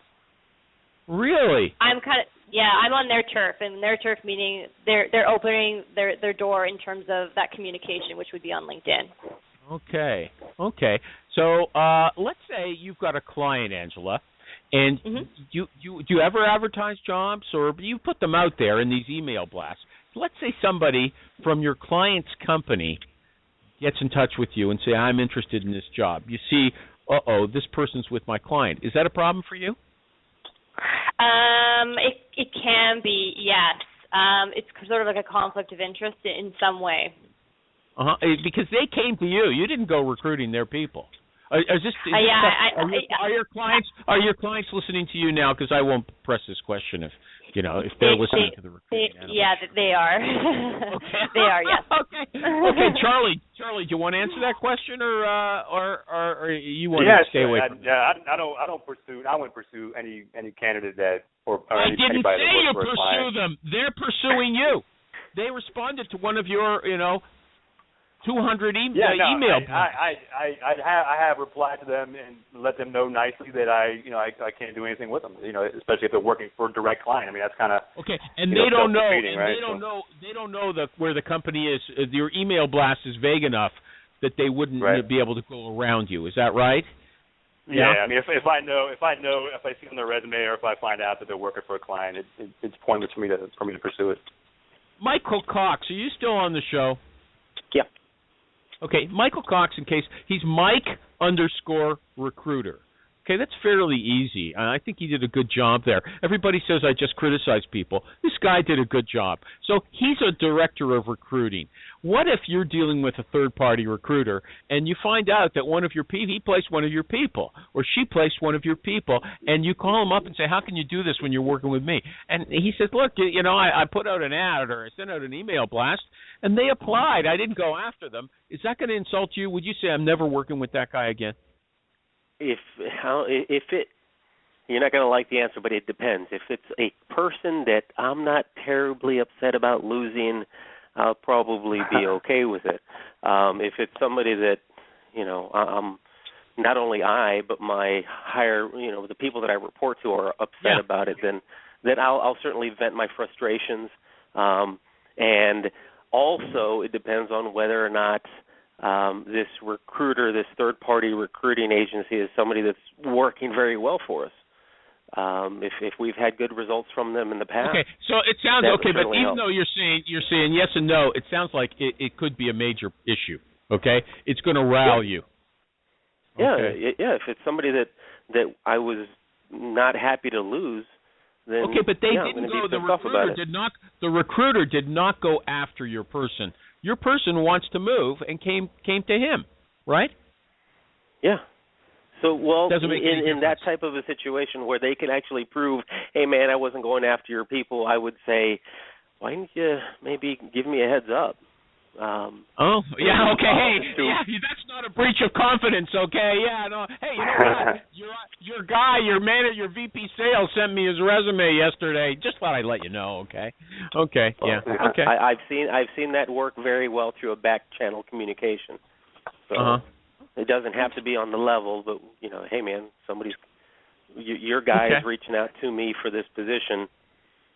Really? I'm on their turf, and their turf meaning they're opening their door in terms of that communication, which would be on LinkedIn. Okay. So let's say you've got a client, Angela, and do you ever advertise jobs, or you put them out there in these email blasts? Let's say somebody from your client's company gets in touch with you and say, I'm interested in this job. You see, this person's with my client. Is that a problem for you? It can be, yes. It's sort of like a conflict of interest in some way. Because they came to you. You didn't go recruiting their people. Are your clients listening to you now? Because I won't press this question if they're listening to the recruiting. Yeah, they are. Okay. They are, yes. Okay, Charlie, do you want to answer that question, or you want to stay away from it? Yeah, I wouldn't pursue any candidate that or I didn't anybody say that you works for a pursue client. them. They're pursuing you. They responded to one of your 200 email. I have replied to them and let them know nicely that I can't do anything with them. Especially if they're working for a direct client. I mean, that's kind of okay. And they don't know. And right? they don't know where the company is. Your email blast is vague enough that they wouldn't be able to go around you. Is that right? Yeah. I mean, if I see on their resume or if I find out that they're working for a client, it's pointless for me to pursue it. Michael Cox, are you still on the show? Yeah. Okay, Michael Cox, in case he's Mike_recruiter. Okay, that's fairly easy. I think he did a good job there. Everybody says I just criticize people. This guy did a good job. So he's a director of recruiting. What if you're dealing with a third-party recruiter and you find out that he placed one of your people, or she placed one of your people, and you call him up and say, how can you do this when you're working with me? And he says, look, I put out an ad or I sent out an email blast, and they applied. I didn't go after them. Is that going to insult you? Would you say I'm never working with that guy again? You're not going to like the answer, but it depends. If it's a person that I'm not terribly upset about losing, I'll probably be okay with it. If it's somebody that, not only I, but my higher, the people that I report to are upset about it, then I'll certainly vent my frustrations. And also, it depends on whether or not this recruiter, this third-party recruiting agency, is somebody that's working very well for us. If we've had good results from them in the past. Okay, so it sounds okay, but even though you're saying yes and no, it sounds like it could be a major issue. Okay, it's going to ral you. Okay. Yeah. If it's somebody that I was not happy to lose, then okay, but they didn't go. The recruiter did not go after your person. Your person wants to move and came to him, right? Yeah. So, in that type of a situation where they can actually prove, hey, man, I wasn't going after your people, I would say, why didn't you maybe give me a heads up? That's not a breach of confidence, okay? Yeah, no. Hey, you know what? Your guy, your manager, your VP sales sent me his resume yesterday. Just thought I'd let you know, okay? Okay, yeah, okay. I've seen that work very well through a back channel communication. So it doesn't have to be on the level, but hey, man, your guy is reaching out to me for this position.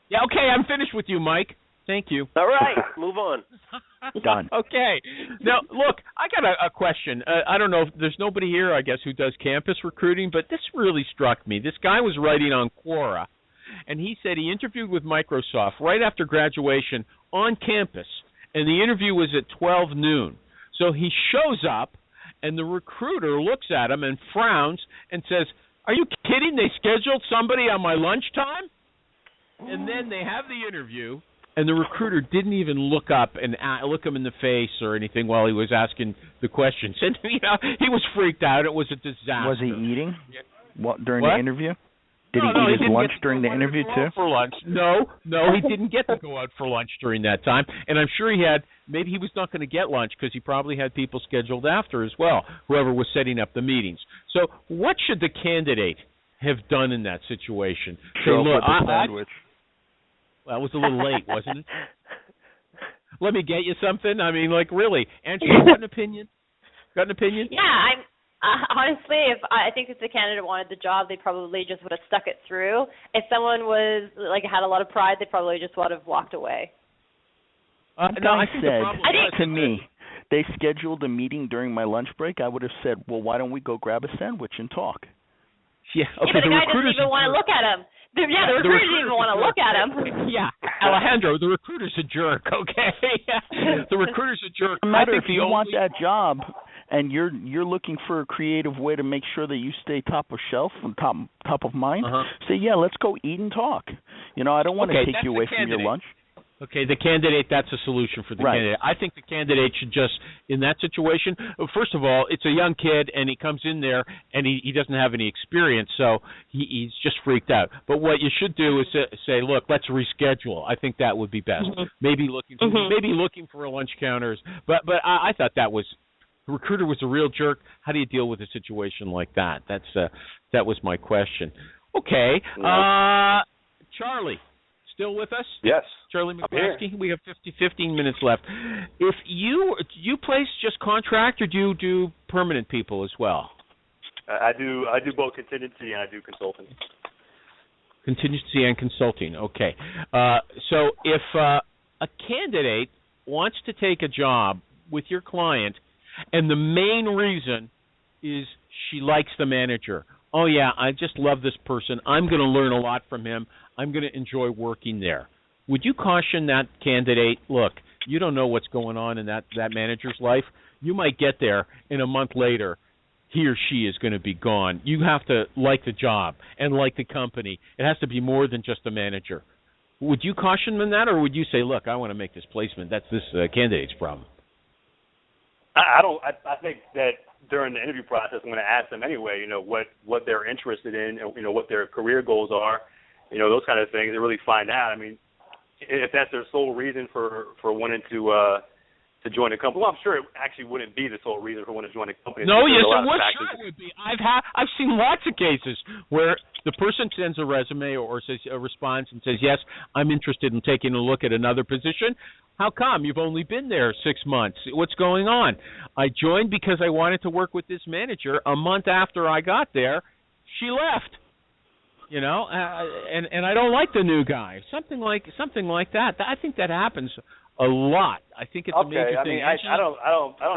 Yeah, okay, I'm finished with you, Mike. Thank you. All right, move on. Done. Okay. Now, look, I got a question. I don't know if there's nobody here, I guess, who does campus recruiting, but this really struck me. This guy was writing on Quora, and he said he interviewed with Microsoft right after graduation on campus, and the interview was at 12 noon. So he shows up, and the recruiter looks at him and frowns and says, are you kidding? They scheduled somebody on my lunchtime? And then they have the interview, and the recruiter didn't even look up and look him in the face or anything while he was asking the questions. And, he was freaked out. It was a disaster. Was he eating during the interview? Did he eat his lunch during the interview, too? For lunch. No, he didn't get to go out for lunch during that time. And I'm sure maybe he was not going to get lunch because he probably had people scheduled after as well, whoever was setting up the meetings. So what should the candidate have done in that situation? Show up with a sandwich. Well, it was a little late, wasn't it? Let me get you something? I mean, really. Andrew, you got an opinion? Got an opinion? Yeah, I'm honestly, I think if the candidate wanted the job, they probably just would have stuck it through. If someone was had a lot of pride, they probably just would have walked away. No, I think to me, they scheduled a meeting during my lunch break, I would have said, well, why don't we go grab a sandwich and talk? Yeah, okay, but the guy doesn't even want to look at him. The recruiter didn't even want to look at him. Yeah, Alejandro, the recruiter's a jerk, okay? The recruiter's a jerk. No matter if you want that job and you're looking for a creative way to make sure that you stay top of shelf and top of mind, say, yeah, let's go eat and talk. I don't want to take you away from your lunch. Okay, the candidate, that's a solution for the candidate. I think the candidate should just, in that situation, first of all, it's a young kid, and he comes in there, and he doesn't have any experience, so he's just freaked out. But what you should do is say, look, let's reschedule. I think that would be best. Maybe looking for a lunch counters. But I thought the recruiter was a real jerk. How do you deal with a situation like that? That was my question. Okay, Charlie. Still with us? Yes. Charlie McClaskie. We have 15 minutes left. If you place just contract, or do you do permanent people as well? I do both contingency and I do consulting. Contingency and consulting. Okay. So if a candidate wants to take a job with your client, and the main reason is she likes the manager. Oh, yeah, I just love this person. I'm going to learn a lot from him. I'm going to enjoy working there. Would you caution that candidate, look, you don't know what's going on in that manager's life. You might get there, and a month later, he or she is going to be gone. You have to like the job and like the company. It has to be more than just a manager. Would you caution them in that, or would you say, look, I want to make this placement. That's this candidate's problem? I think that during the interview process, I'm going to ask them anyway, what they're interested in, what their career goals are, those kind of things, and really find out. I mean, if that's their sole reason for wanting to join a company, well, I'm sure it actually wouldn't be the sole reason for wanting to join a company. No, yes, it would. Sure, it would be. I've seen lots of cases where the person sends a resume or says a response and says, yes, I'm interested in taking a look at another position. How come? You've only been there 6 months. What's going on? I joined because I wanted to work with this manager. A month after I got there, she left. And I don't like the new guy. Something like that. I think that happens a lot. I think it's a major thing. I don't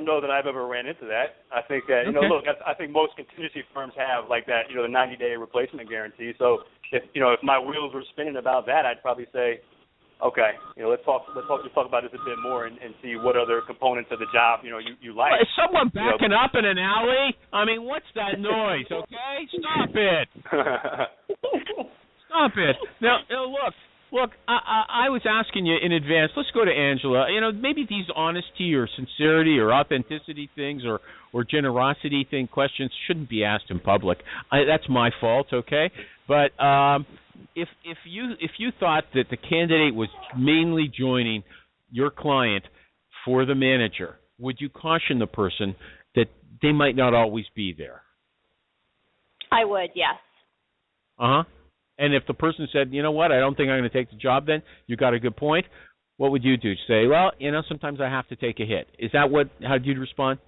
know that I've ever ran into that. I think that look, I think most contingency firms have like that, the 90-day replacement guarantee. So if my wheels were spinning about that, I'd probably say, okay, let's talk about this a bit more and see what other components of the job you like. Is someone backing up in an alley? I mean, what's that noise? Okay, stop it. Stop it. Now look. I was asking you in advance. Let's go to Angela. Maybe these honesty or sincerity or authenticity things or generosity questions shouldn't be asked in public. That's my fault. Okay, but if you thought that the candidate was mainly joining your client for the manager, would you caution the person that they might not always be there? I would, yes. And if the person said, you know what, I don't think I'm going to take the job then, you got a good point, what would you do? Say, well, sometimes I have to take a hit. Is that how you'd respond?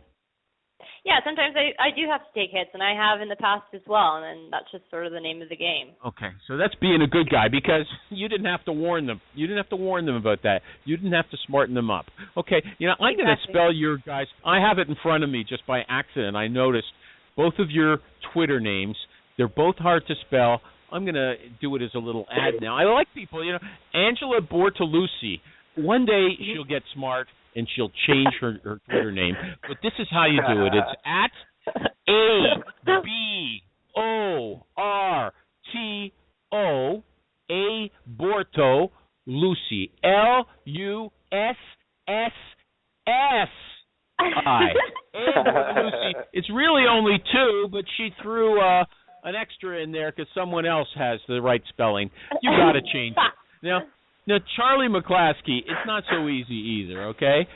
Yeah, sometimes I do have to take hits, and I have in the past as well, and that's just sort of the name of the game. Okay, so that's being a good guy because you didn't have to warn them. You didn't have to warn them about that. You didn't have to smarten them up. Okay, I'm going to spell your guys. I have it in front of me just by accident. I noticed both of your Twitter names. They're both hard to spell. I'm going to do it as a little ad now. I like people, Angela Bortolussi. One day she'll get smart and she'll change her Twitter name. But this is how you do it. It's at ABORTO A Borto Lucy LUSSSI. Lucy. It's really only two, but she threw an extra in there because someone else has the right spelling. You got to change it. Now, Charlie McClaskie, it's not so easy either, okay?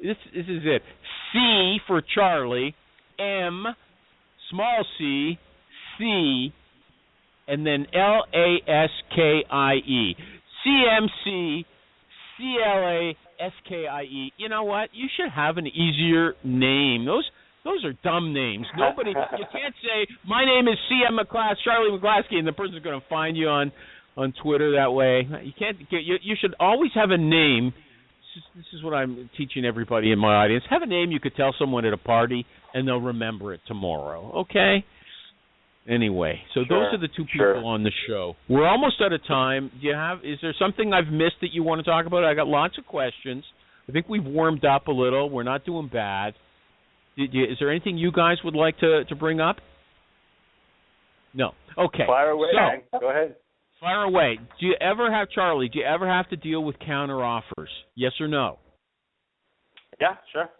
This is it. C for Charlie, M, small c, C, and then Laskie. CMC, CLASKIE. You know what? You should have an easier name. Those are dumb names. Nobody, you can't say, my name is C.M. McClaskie, Charlie McClaskie, and the person's going to find you on Twitter that way. You can't. You should always have a name. This is what I'm teaching everybody in my audience. Have a name you could tell someone at a party, and they'll remember it tomorrow. Okay? Anyway, so those are the two people on the show. We're almost out of time. Is there something I've missed that you want to talk about? I got lots of questions. I think we've warmed up a little. We're not doing bad. Is there anything you guys would like to bring up? No. Okay. Fire away. So, go ahead. Fire away. Charlie, do you ever have to deal with counter offers? Yes or no? Yeah, sure.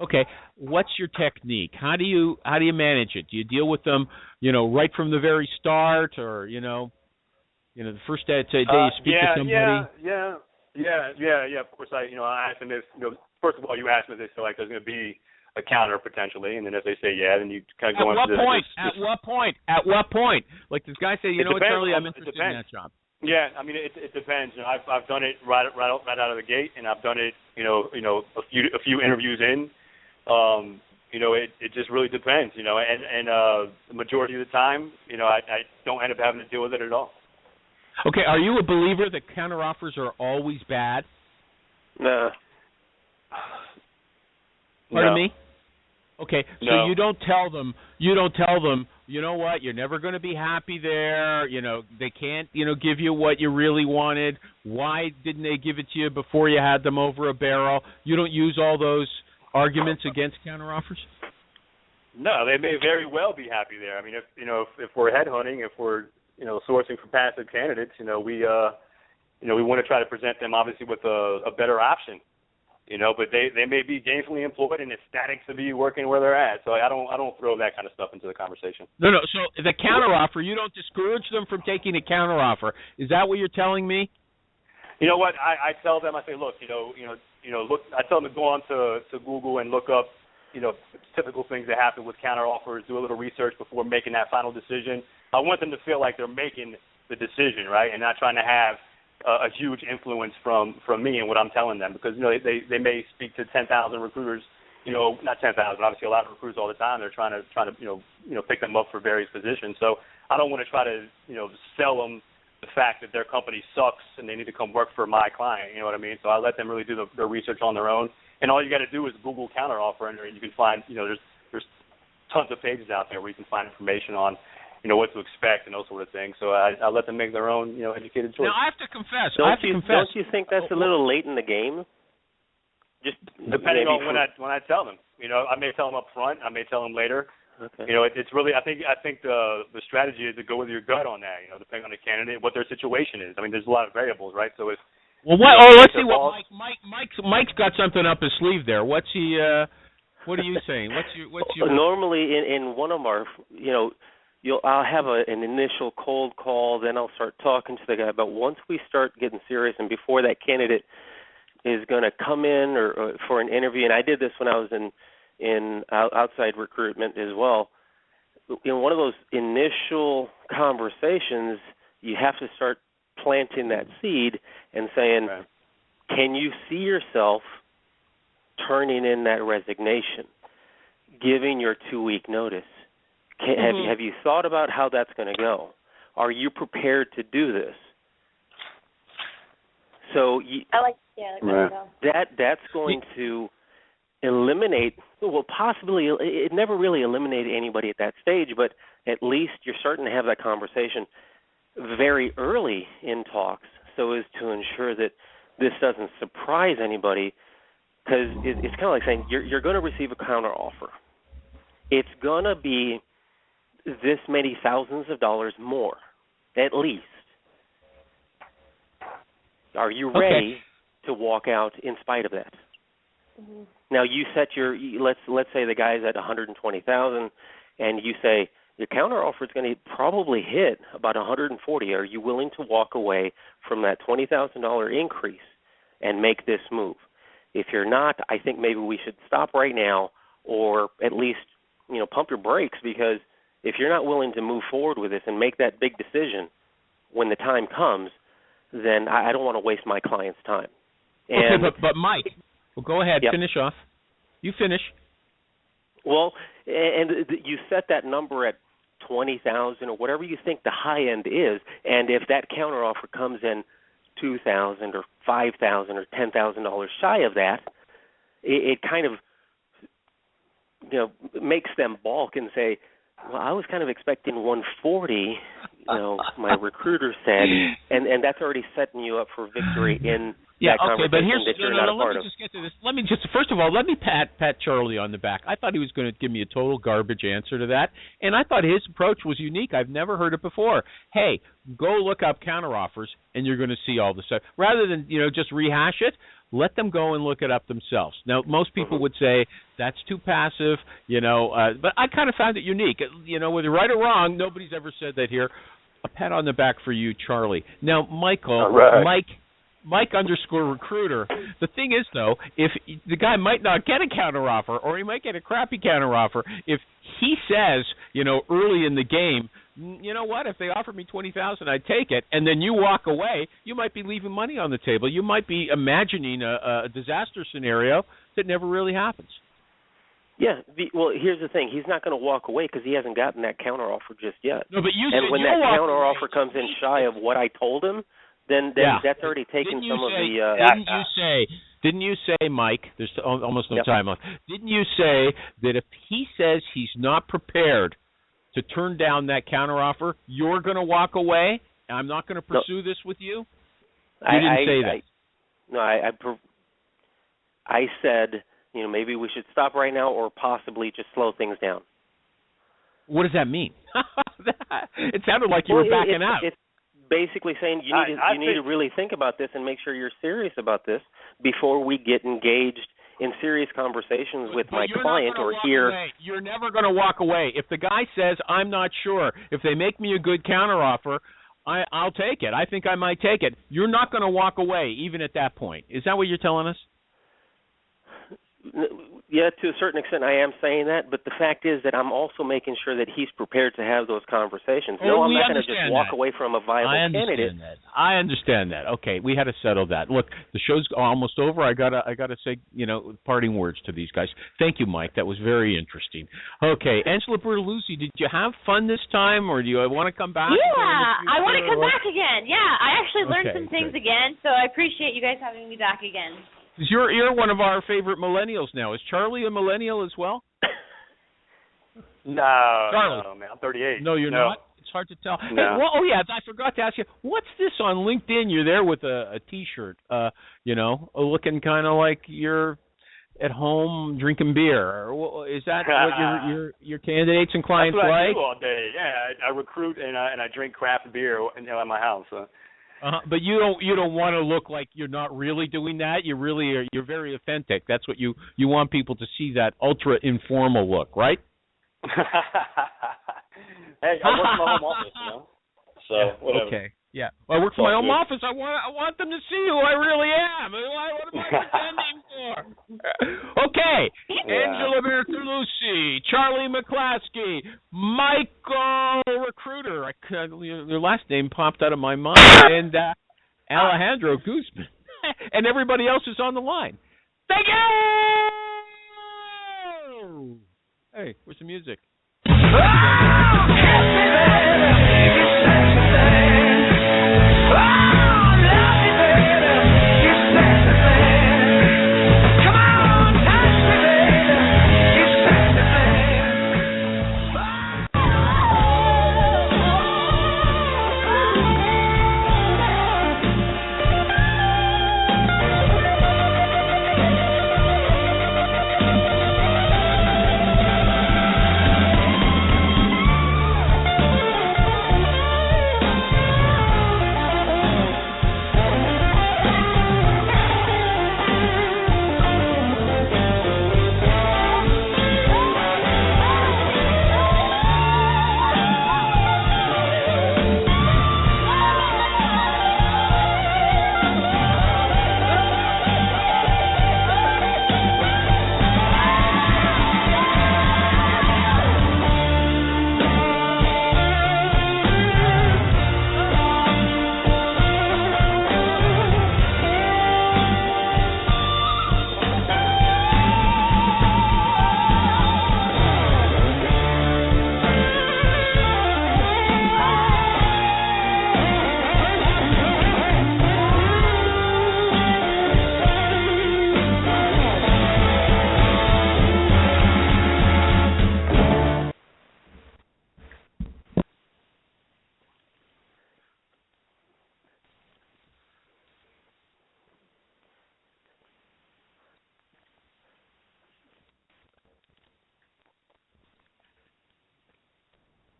Okay. What's your technique? How do you manage it? Do you deal with them, right from the very start, or the first day you speak to somebody? Yeah. Of course, I ask them if first of all, you ask them if they feel like there's going to be a counter potentially, and then if they say then you kind of go into At what point? Like this guy said, what, Charlie, I'm interested in that job. Yeah, I mean it depends. I've done it right out of the gate, and I've done it a few interviews in. It just really depends, and the majority of the time, I don't end up having to deal with it at all. Okay, are you a believer that counteroffers are always bad? No. Pardon me? Okay, so no. you don't tell them, you know what, you're never going to be happy there, they can't, give you what you really wanted. Why didn't they give it to you before you had them over a barrel? You don't use all those arguments against counteroffers? No, they may very well be happy there. I mean, if we're headhunting, if we're sourcing for passive candidates, we want to try to present them obviously with a better option. But they may be gainfully employed and ecstatic to be working where they're at. So I don't throw that kind of stuff into the conversation. No. So the counteroffer, you don't discourage them from taking a counteroffer. Is that what you're telling me? You know what? I tell them, I say, look, look. I tell them to go on to Google and look up, typical things that happen with counteroffers. Do a little research before making that final decision. I want them to feel like they're making the decision, right, and not trying to have a huge influence from me and what I'm telling them, because they may speak to 10,000 recruiters, not 10,000, obviously a lot of recruiters all the time. They're trying to pick them up for various positions. So I don't want to try to sell them the fact that their company sucks and they need to come work for my client. You know what I mean? So I let them really do their research on their own. And all you got to do is Google counteroffer, and you can find there's tons of pages out there where you can find information on what to expect and those sort of things. So I let them make their own, educated choice. Now, I have to confess. Don't you think that's a little late in the game? Just depending on when I tell them. I may tell them up front. I may tell them later. Okay. It's really. I think the strategy is to go with your gut on that. Depending on the candidate, what their situation is. I mean, there's a lot of variables, right? So if let's see what Mike's got something up his sleeve there. What's he? What are you saying? What's your? Normally in one of our, I'll have an initial cold call, then I'll start talking to the guy. But once we start getting serious, and before that candidate is going to come in or for an interview, and I did this when I was in outside recruitment as well. In one of those initial conversations, you have to start planting that seed and saying, right, can you see yourself turning in that resignation, giving your 2-week notice? Have you thought about how that's going to go? Are you prepared to do this? So that's going to eliminate, possibly, it never really eliminated anybody at that stage, but at least you're starting to have that conversation very early in talks so as to ensure that this doesn't surprise anybody, because it's kind of like saying you're going to receive a counter offer. It's going to be this many thousands of dollars more, at least. Are you ready to walk out in spite of that? Mm-hmm. Now you set let's say the guy's at $120,000, and you say your counter offer is going to probably hit about $140,000. Are you willing to walk away from that $20,000 increase and make this move? If you're not, I think maybe we should stop right now, or at least pump your brakes, because if you're not willing to move forward with this and make that big decision when the time comes, then I don't want to waste my client's time. And but Mike, go ahead, finish off. You finish. Well, and you set that number at 20,000 or whatever you think the high end is, and if that counteroffer comes in 2,000 or 5,000 or $10,000 shy of that, it kind of makes them balk and say, well, I was kind of expecting 140, my recruiter said, and that's already setting you up for victory in that conversation that you're not a part of. Let me just get to this. First of all, let me pat Charlie on the back. I thought he was going to give me a total garbage answer to that, and I thought his approach was unique. I've never heard it before. Hey, go look up counteroffers, and you're going to see all the stuff. Rather than just rehash it, let them go and look it up themselves. Now, most people would say that's too passive, but I kind of found it unique. Whether right or wrong, nobody's ever said that here. A pat on the back for you, Charlie. Now, Michael, right. Mike _recruiter. The thing is, though, if the guy might not get a counteroffer, or he might get a crappy counteroffer, if he says, early in the game, you know what? If they offered me $20,000, I'd take it. And then you walk away. You might be leaving money on the table. You might be imagining a disaster scenario that never really happens. Yeah. Well, here's the thing. He's not going to walk away because he hasn't gotten that counteroffer just yet. No, but you and said when that counteroffer comes in shy of what I told him, then that's already taken some of the. Didn't you say, Mike? There's almost no time left. Didn't you say that if he says he's not prepared to turn down that counteroffer, you're going to walk away? And I'm not going to pursue this with you? You didn't say that. I said, maybe we should stop right now or possibly just slow things down. What does that mean? It sounded like you were backing out. It's basically saying you need to really think about this and make sure you're serious about this before we get engaged in serious conversations with my client or here. You're never going to walk away. If the guy says, I'm not sure, if they make me a good counteroffer, I'll take it. I think I might take it. You're not going to walk away even at that point. Is that what you're telling us? Yeah, to a certain extent I am saying that, but the fact is that I'm also making sure that he's prepared to have those conversations. No, I'm not going to just walk away from a viable candidate. I understand that. Okay, we had to settle that. Look, the show's almost over. I gotta say, parting words to these guys. Thank you, Mike. That was very interesting. Okay, Angela Bortolussi, did you have fun this time, or do you want to come back? Yeah, I want to come back again. Yeah, I actually learned some things again, so I appreciate you guys having me back again. You're one of our favorite millennials now. Is Charlie a millennial as well? No, Charlie. No, man. I'm 38. No, you're not? It's hard to tell. No. Hey, I forgot to ask you, what's this on LinkedIn? You're there with a T-shirt, looking kind of like you're at home drinking beer. Is that what your candidates and clients That's what like? I do all day. Yeah, I recruit and I drink craft beer at my house. But you don't want to look like you're not really doing that. You really are. You're very authentic. That's what you want people to see, that ultra informal look, right? Hey, I work from my home office, So whatever. Okay. Yeah. Well, I work from my home office. I want them to see who I really am. What am I pretending for? Okay. Yeah. Angela Bortolussi, Charlie McClaskie, Michael Recruiter. Their last name popped out of my mind, and Alejandro Guzman, and everybody else is on the line. Thank you. Hey, where's the music?